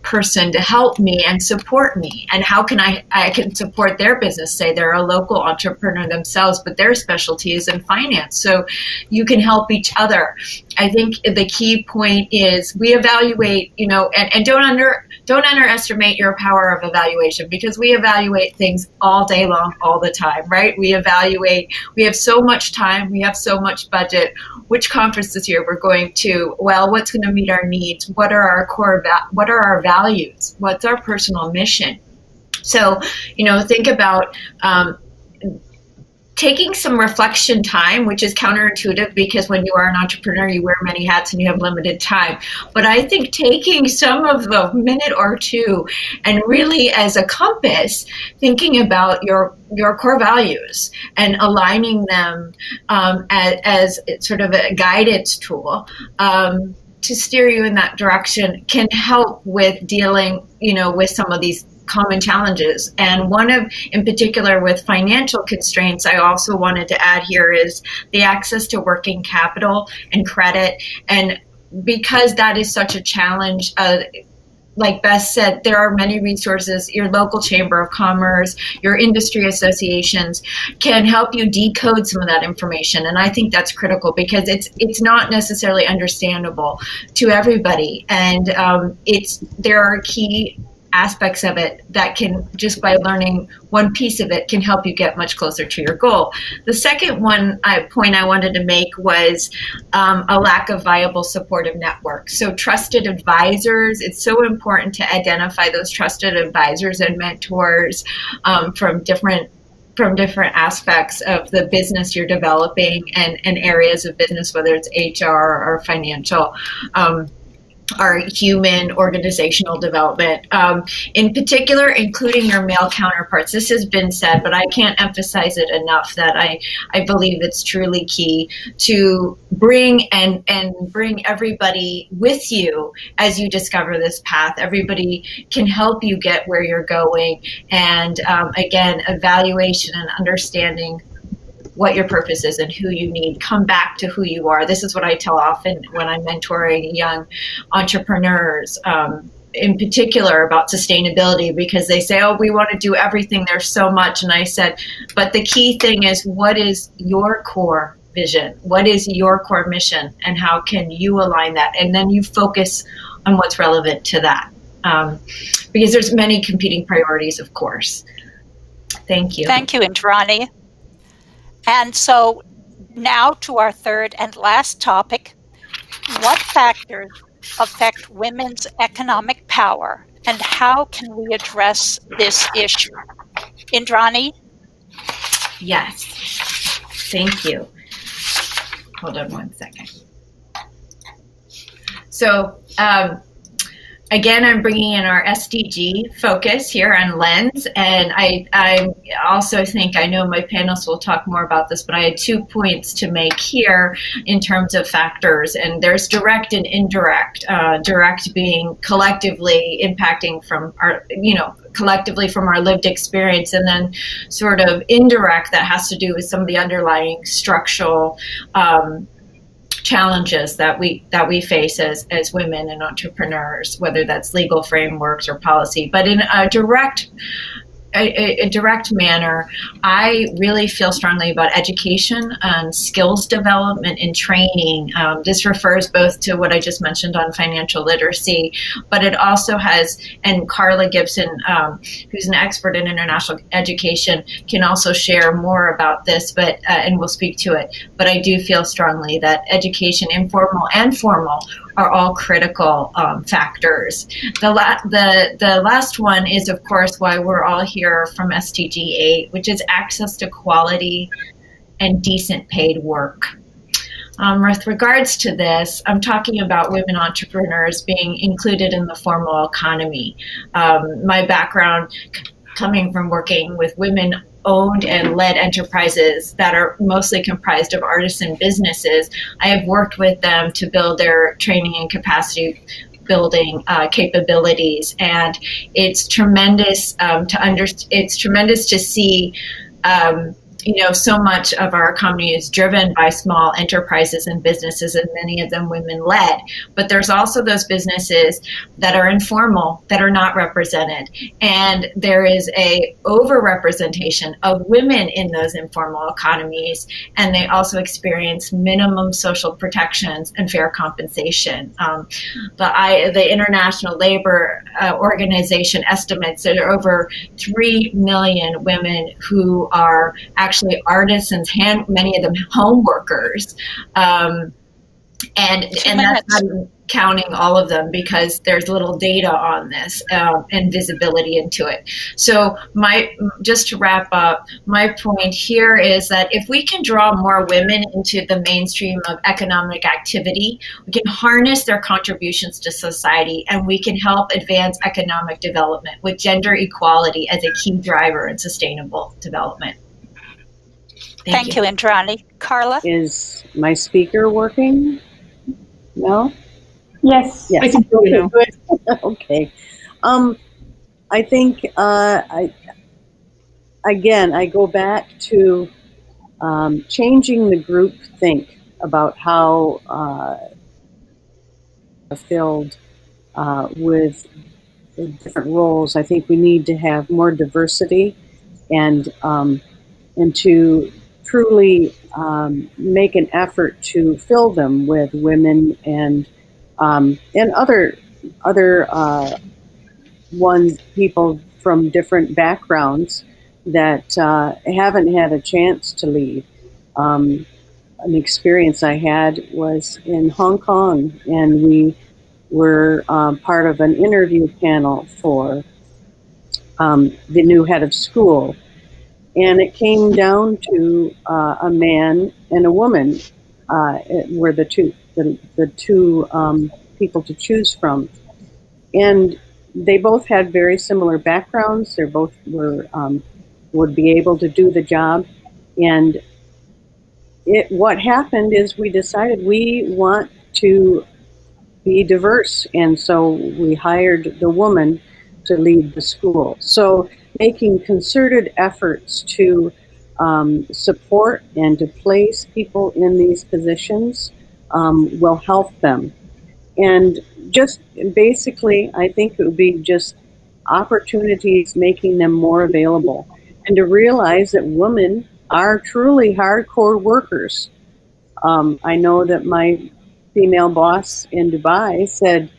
person to help me and support me? And how can I can support their business? Say they're a local entrepreneur themselves, but their specialty is in finance. So you can help each other. I think the key point is we evaluate, and don't underestimate your power of evaluation, because we evaluate things all day long, all the time, right? We evaluate, we have so much time, we have so much budget. Which conference this year we're going to? Well, what's going to meet our needs? What are our values? What's our personal mission? So, think about taking some reflection time, which is counterintuitive because when you are an entrepreneur, you wear many hats and you have limited time. But I think taking some of the minute or two and really as a compass, thinking about your core values and aligning them as sort of a guidance tool to steer you in that direction can help with dealing, with some of these common challenges. And one of, in particular with financial constraints, I also wanted to add here is the access to working capital and credit. And because that is such a challenge, like Beth said, there are many resources. Your local chamber of commerce, your industry associations can help you decode some of that information. And I think that's critical because it's not necessarily understandable to everybody. And there are key aspects of it that can, just by learning one piece of it, can help you get much closer to your goal. The second point I wanted to make was a lack of viable supportive networks. So trusted advisors, it's so important to identify those trusted advisors and mentors from different aspects of the business you're developing and areas of business, whether it's HR or financial. our human organizational development, in particular, including your male counterparts. This has been said, but I can't emphasize it enough that I believe it's truly key to bring and bring everybody with you as you discover this path. Everybody can help you get where you're going. And again, evaluation and understanding what your purpose is and who you need. Come back to who you are. This is what I tell often when I'm mentoring young entrepreneurs, in particular about sustainability, because they say, oh, we want to do everything. There's so much. And I said, but the key thing is, what is your core vision? What is your core mission? And how can you align that? And then you focus on what's relevant to that. Because there's many competing priorities, of course. Thank you. Thank you, Indrani. And so now to our third and last topic. What factors affect women's economic power, and how can we address this issue? Indrani? Yes. Thank you. Hold on one second. So, again, I'm bringing in our SDG focus here on lens, and I also think, I know my panelists will talk more about this, but I had 2 points to make here in terms of factors, and there's direct and indirect. Direct being collectively impacting from our, collectively from our lived experience, and then sort of indirect that has to do with some of the underlying structural challenges that we face as women and entrepreneurs, whether that's legal frameworks or policy. But in a direct manner, I really feel strongly about education and skills development and training. This refers both to what I just mentioned on financial literacy, but it also has, and Carla Gibson, who's an expert in international education, can also share more about this, but and we'll speak to it. But I do feel strongly that education, informal and formal, are all critical factors. The last one is, of course, why we're all here from SDG 8, which is access to quality and decent paid work. With regards to this, I'm talking about women entrepreneurs being included in the formal economy. My background coming from working with women owned and led enterprises that are mostly comprised of artisan businesses, I have worked with them to build their training and capacity building capabilities, and it's tremendous it's tremendous to see. So much of our economy is driven by small enterprises and businesses, and many of them women-led. But there's also those businesses that are informal, that are not represented. And there is a overrepresentation of women in those informal economies, and they also experience minimum social protections and fair compensation. The International Labor Organization estimates that there are over 3 million women who are actually artisans, many of them home workers, and that's not even counting all of them, because there's little data on this and visibility into it. So just to wrap up, my point here is that if we can draw more women into the mainstream of economic activity, we can harness their contributions to society, and we can help advance economic development with gender equality as a key driver in sustainable development. Thank you, Indrani. Carla? Is my speaker working? No? Yes. I can do it now. Good. Okay. I think, again, I go back to changing the group think about how filled with different roles. I think we need to have more diversity and to truly make an effort to fill them with women and other people from different backgrounds that haven't had a chance to lead. An experience I had was in Hong Kong, and we were part of an interview panel for the new head of school. And it came down to a man and a woman were the two people to choose from. And they both had very similar backgrounds. They both were would be able to do the job. And what happened is we decided we want to be diverse, and so we hired the woman to lead the school. So making concerted efforts to support and to place people in these positions will help them. And just basically, I think it would be just opportunities, making them more available, and to realize that women are truly hardcore workers. I know that my female boss in Dubai said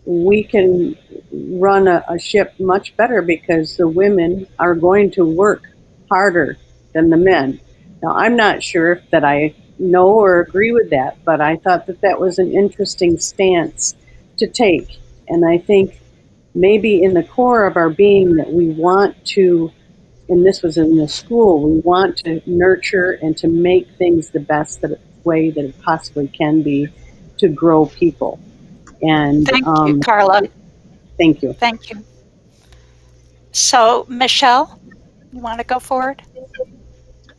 we can run a ship much better because the women are going to work harder than the men. Now, I'm not sure that I know or agree with that, but I thought that that was an interesting stance to take. And I think maybe in the core of our being that we want to, and this was in the school, we want to nurture and to make things the best way that it possibly can be to grow people. And thank you, Carla. Thank you. Thank you. So, Michelle, you want to go forward?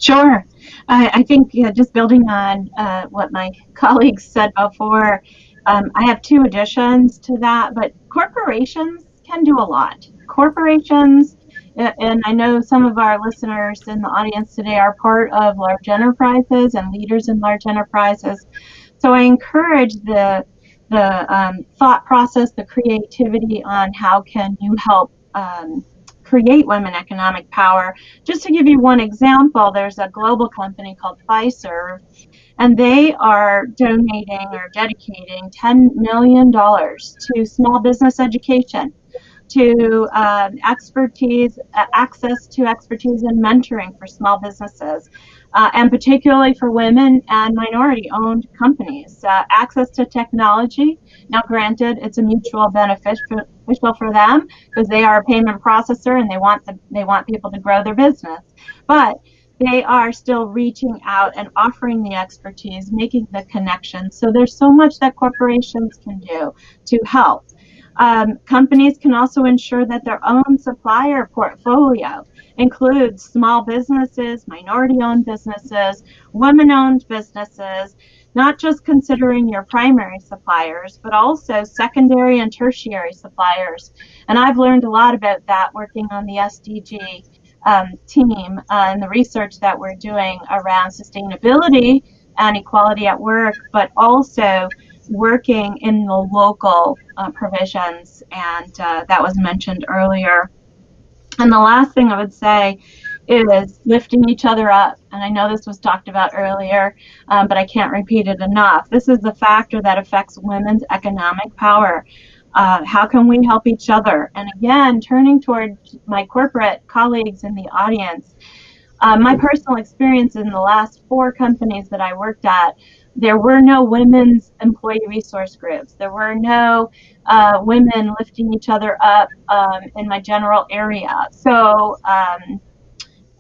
Sure. I think just building on what my colleagues said before, I have two additions to that, but corporations can do a lot. Corporations, and I know some of our listeners in the audience today are part of large enterprises and leaders in large enterprises. So I encourage the thought process, the creativity on how can you help create women economic power. Just to give you one example, there's a global company called Fiserv, and they are donating or dedicating $10 million to small business education, to expertise, access to expertise and mentoring for small businesses, and particularly for women and minority-owned companies. Access to technology. Now, granted, it's a mutual beneficial for them because they are a payment processor and they want people to grow their business, but they are still reaching out and offering the expertise, making the connection. So there's so much that corporations can do to help. Companies can also ensure that their own supplier portfolio includes small businesses, minority-owned businesses, women-owned businesses, not just considering your primary suppliers, but also secondary and tertiary suppliers. And I've learned a lot about that working on the SDG team and the research that we're doing around sustainability and equality at work, but also working in the local provisions, and that was mentioned earlier. And the last thing I would say is lifting each other up. And I know this was talked about earlier, but I can't repeat it enough. This is the factor that affects women's economic power. How can we help each other? And again, turning toward my corporate colleagues in the audience, my personal experience in the last 4 companies that I worked at, there were no women's employee resource groups. There were no women lifting each other up in my general area. So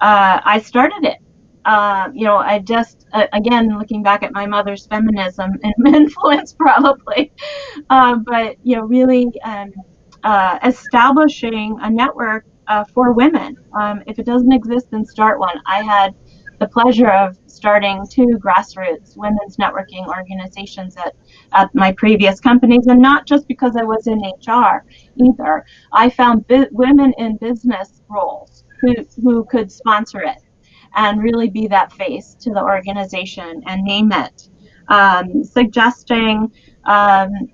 I started it. I just, again, looking back at my mother's feminism and influence probably, but, really establishing a network for women. If it doesn't exist, then start one. I had the pleasure of starting 2 grassroots women's networking organizations at my previous companies, and not just because I was in HR either. I found women in business roles who could sponsor it and really be that face to the organization and name it. Suggesting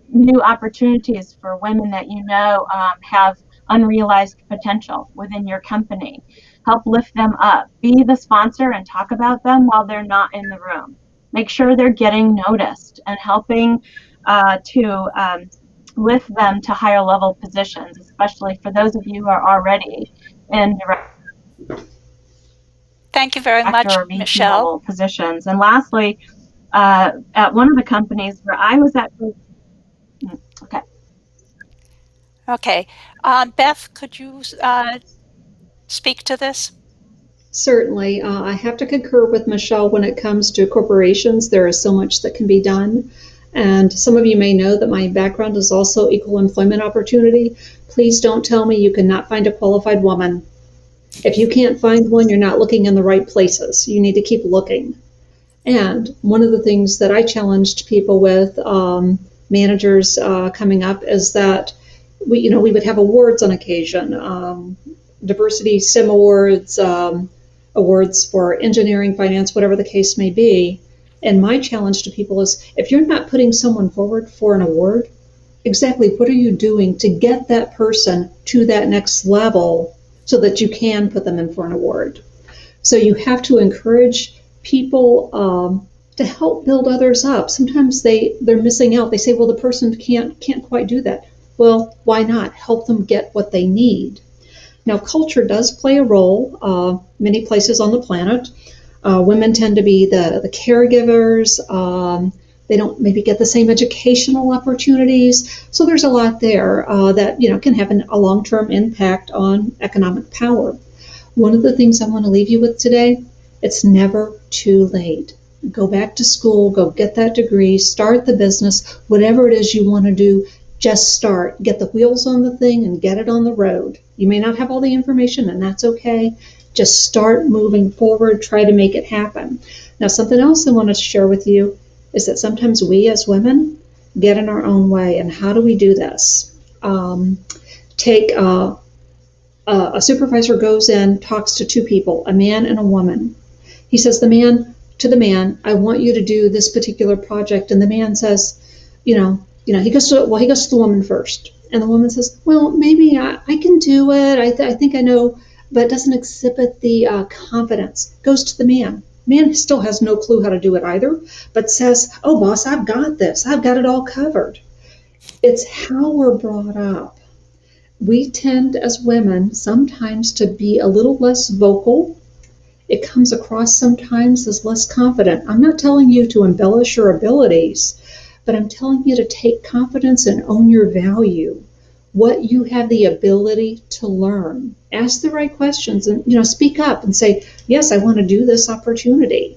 new opportunities for women that have unrealized potential within your company. Help lift them up. Be the sponsor and talk about them while they're not in the room. Make sure they're getting noticed and helping to lift them to higher level positions, especially for those of you who are already in Thank you very much, Michelle. Level positions. And lastly, at one of the companies where I was at, okay. Okay. Beth, could you speak to this? Certainly. I have to concur with Michelle when it comes to corporations. There is so much that can be done. And some of you may know that my background is also equal employment opportunity. Please don't tell me you cannot find a qualified woman. If you can't find one, you're not looking in the right places. You need to keep looking. And one of the things that I challenged people with, managers coming up, is that we would have awards on occasion, diversity SIM awards, awards for engineering, finance, whatever the case may be. And my challenge to people is, if you're not putting someone forward for an award, exactly what are you doing to get that person to that next level so that you can put them in for an award? So you have to encourage people to help build others up. Sometimes they're missing out. They say, well, the person can't quite do that. Well, why not? Help them get what they need. Now, culture does play a role many places on the planet. Women tend to be the caregivers. They don't maybe get the same educational opportunities. So there's a lot there that can have a long-term impact on economic power. One of the things I want to leave you with today, it's never too late. Go back to school, go get that degree, start the business, whatever it is you want to do, just start. Get the wheels on the thing and get it on the road. You may not have all the information, and that's okay. Just start moving forward, try to make it happen. Now, something else I want to share with you is that sometimes we as women get in our own way. And how do we do this? Take a supervisor goes in, talks to two people, a man and a woman. He says to the man, I want you to do this particular project. And the man says, he goes to the woman first. And the woman says, well, maybe I can do it. I think I know, but doesn't exhibit the confidence. Goes to the man. Man still has no clue how to do it either, but says, oh, boss, I've got this. I've got it all covered. It's how we're brought up. We tend as women sometimes to be a little less vocal. It comes across sometimes as less confident. I'm not telling you to embellish your abilities, but I'm telling you to take confidence and own your value, what you have the ability to learn. Ask the right questions and speak up and say, yes, I want to do this opportunity.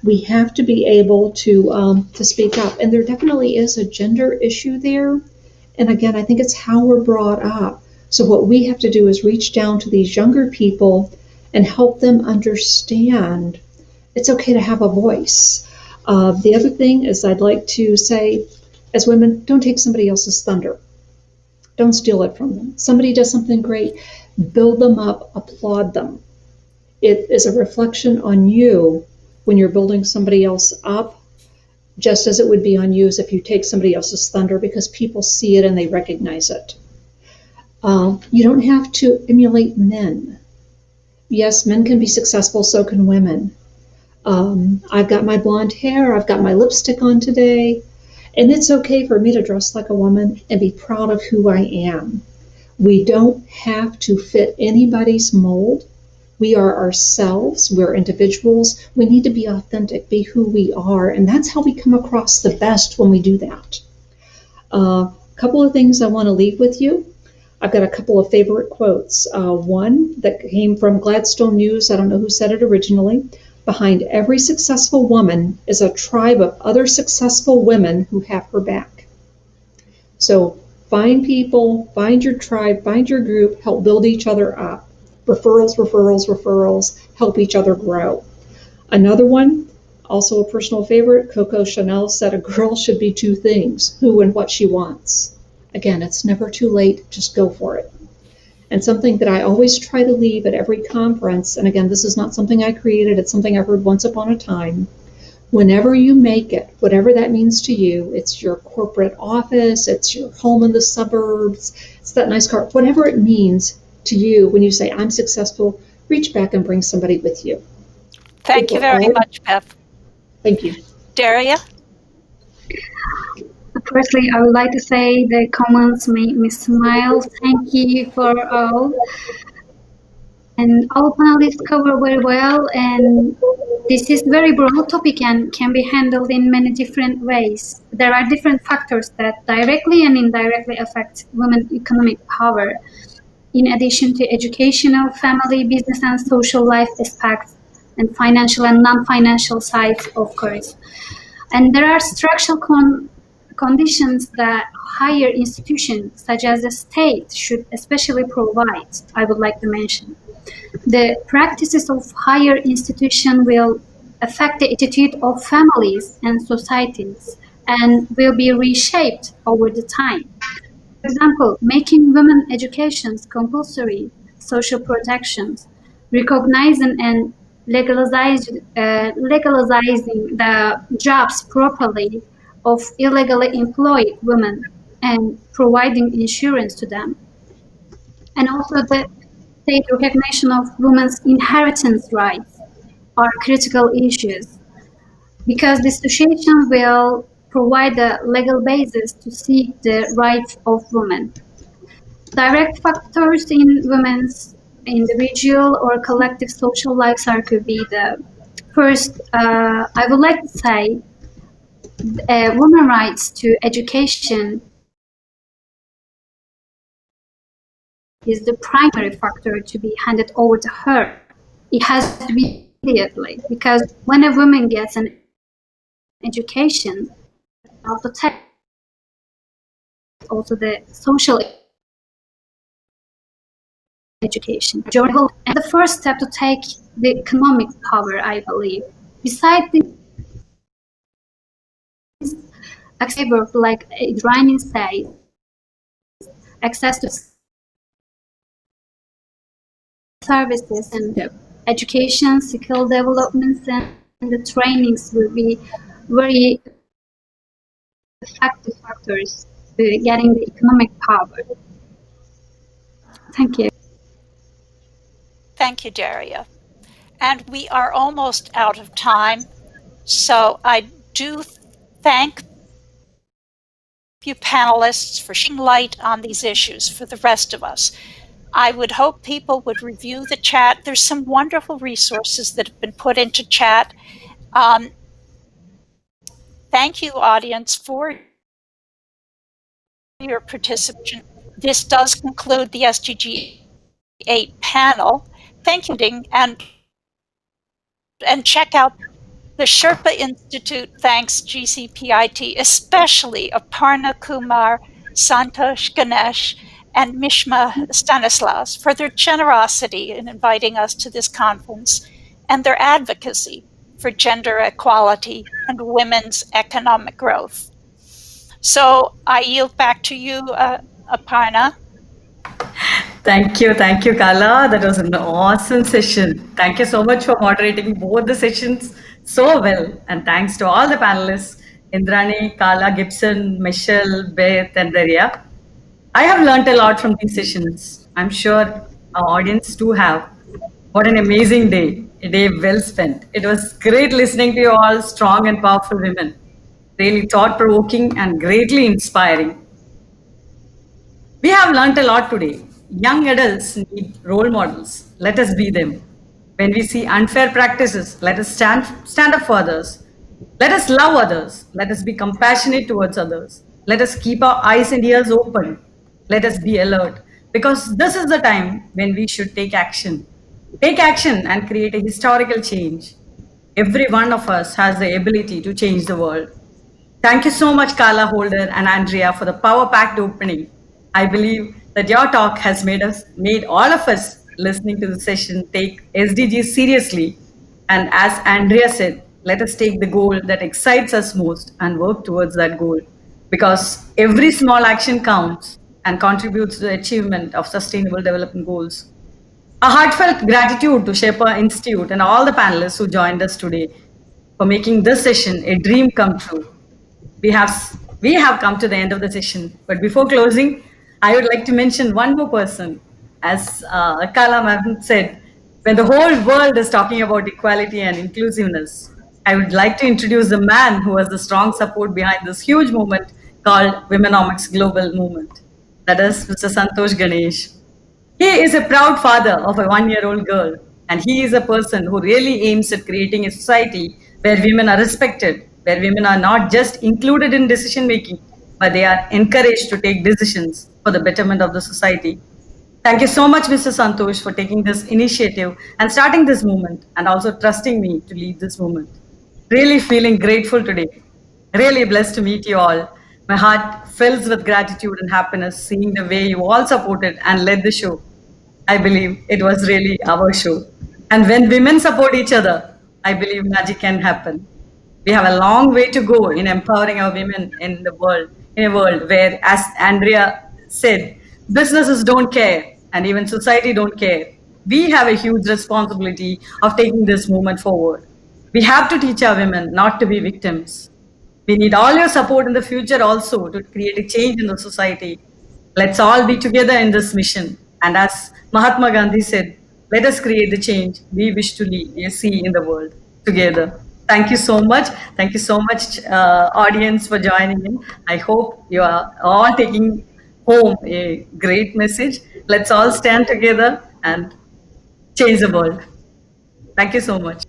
We have to be able to speak up. And there definitely is a gender issue there. And again, I think it's how we're brought up. So what we have to do is reach down to these younger people and help them understand it's okay to have a voice. The other thing is I'd like to say, as women, don't take somebody else's thunder. Don't steal it from them. Somebody does something great, build them up, applaud them. It is a reflection on you when you're building somebody else up, just as it would be on you as if you take somebody else's thunder, because people see it and they recognize it. You don't have to emulate men. Yes, men can be successful, so can women. I've got my blonde hair, I've got my lipstick on today, and it's okay for me to dress like a woman and be proud of who I am. We don't have to fit anybody's mold. We are ourselves, we're individuals. We need to be authentic, be who we are, and that's how we come across the best when we do that. A couple of things I want to leave with you. I've got a couple of favorite quotes. One that came from Gladstone News, I don't know who said it originally. Behind every successful woman is a tribe of other successful women who have her back. So find people, find your tribe, find your group, help build each other up. Referrals, referrals, referrals, help each other grow. Another one, also a personal favorite, Coco Chanel said a girl should be two things, who and what she wants. Again, it's never too late, just go for it. And something that I always try to leave at every conference, and again, this is not something I created, it's something I heard once upon a time. Whenever you make it, whatever that means to you, it's your corporate office, it's your home in the suburbs, it's that nice car, whatever it means to you when you say, I'm successful, reach back and bring somebody with you. Thank you very much, Beth. Thank you. Daria? Firstly, I would like to say the comments made me smile. Thank you for all. And all panelists cover very well, and this is very broad topic and can be handled in many different ways. There are different factors that directly and indirectly affect women's economic power, in addition to educational, family, business, and social life aspects, and financial and non-financial sides, of course. And there are structural conditions that higher institutions, such as the state, should especially provide, I would like to mention. The practices of higher institution will affect the attitude of families and societies and will be reshaped over the time. For example, making women educations compulsory, social protections, recognizing and legalizing the jobs properly of illegally employed women and providing insurance to them. And also the state recognition of women's inheritance rights are critical issues because the association will provide a legal basis to seek the rights of women. Direct factors in women's individual or collective social lives are could be the first, I would like to say, women's rights to education is the primary factor to be handed over to her. It has to be immediately because when a woman gets an education, also the social education. And the first step to take the economic power, I believe. Besides this, like Iranian says, access to services and education, skill developments, and the trainings will be very effective factors to getting the economic power. Thank you. Thank you, Daria. And we are almost out of time, so I do thank you panelists for shedding light on these issues for the rest of us. I would hope people would review the chat. There's some wonderful resources that have been put into chat. Thank you, audience, for your participation. This does conclude the SDG 8 panel. Thank you, Ding, and check out the Sherpa Institute thanks GCPIT, especially Aparna Kumar, Santosh Ganesh, and Mishma Stanislaus for their generosity in inviting us to this conference and their advocacy for gender equality and women's economic growth. So I yield back to you, Aparna. Thank you, Kala. That was an awesome session. Thank you so much for moderating both the sessions so well. And thanks to all the panelists, Indrani, Kala, Gibson, Michelle, Beth, and Daria. I have learned a lot from these sessions. I'm sure our audience too have. What an amazing day, a day well spent. It was great listening to you all, strong and powerful women. Really thought-provoking and greatly inspiring. We have learned a lot today. Young adults need role models. Let us be them. When we see unfair practices, let us stand up for others. Let us love others. Let us be compassionate towards others. Let us keep our eyes and ears open. Let us be alert, because this is the time when we should take action. Take action and create a historical change. Every one of us has the ability to change the world. Thank you so much, Carla Holder and Andrea, for the power-packed opening. I believe that your talk has made all of us listening to the session take SDGs seriously. And as Andrea said, let us take the goal that excites us most and work towards that goal, because every small action counts and contributes to the achievement of sustainable development goals. A heartfelt gratitude to Sherpa Institute and all the panelists who joined us today for making this session a dream come true. We have come to the end of the session, but before closing, I would like to mention one more person. As Kala Ma'am said, when the whole world is talking about equality and inclusiveness, I would like to introduce the man who was the strong support behind this huge movement called Womenomics Global Movement. That is Mr. Santosh Ganesh. He is a proud father of a 1-year-old girl, and he is a person who really aims at creating a society where women are respected, where women are not just included in decision making, but they are encouraged to take decisions for the betterment of the society. Thank you so much, Mr. Santosh, for taking this initiative and starting this movement, and also trusting me to lead this movement. Really feeling grateful today. Really blessed to meet you all. My heart fills with gratitude and happiness seeing the way you all supported and led the show. I believe it was really our show. And when women support each other, I believe magic can happen. We have a long way to go in empowering our women in the world, in a world where, as Andrea said, businesses don't care and even society don't care. We have a huge responsibility of taking this movement forward. We have to teach our women not to be victims. We need all your support in the future also to create a change in the society. Let's all be together in this mission. And as Mahatma Gandhi said, let us create the change we wish to see in the world together. Thank you so much. Thank you so much, audience, for joining in. I hope you are all taking home a great message. Let's all stand together and change the world. Thank you so much.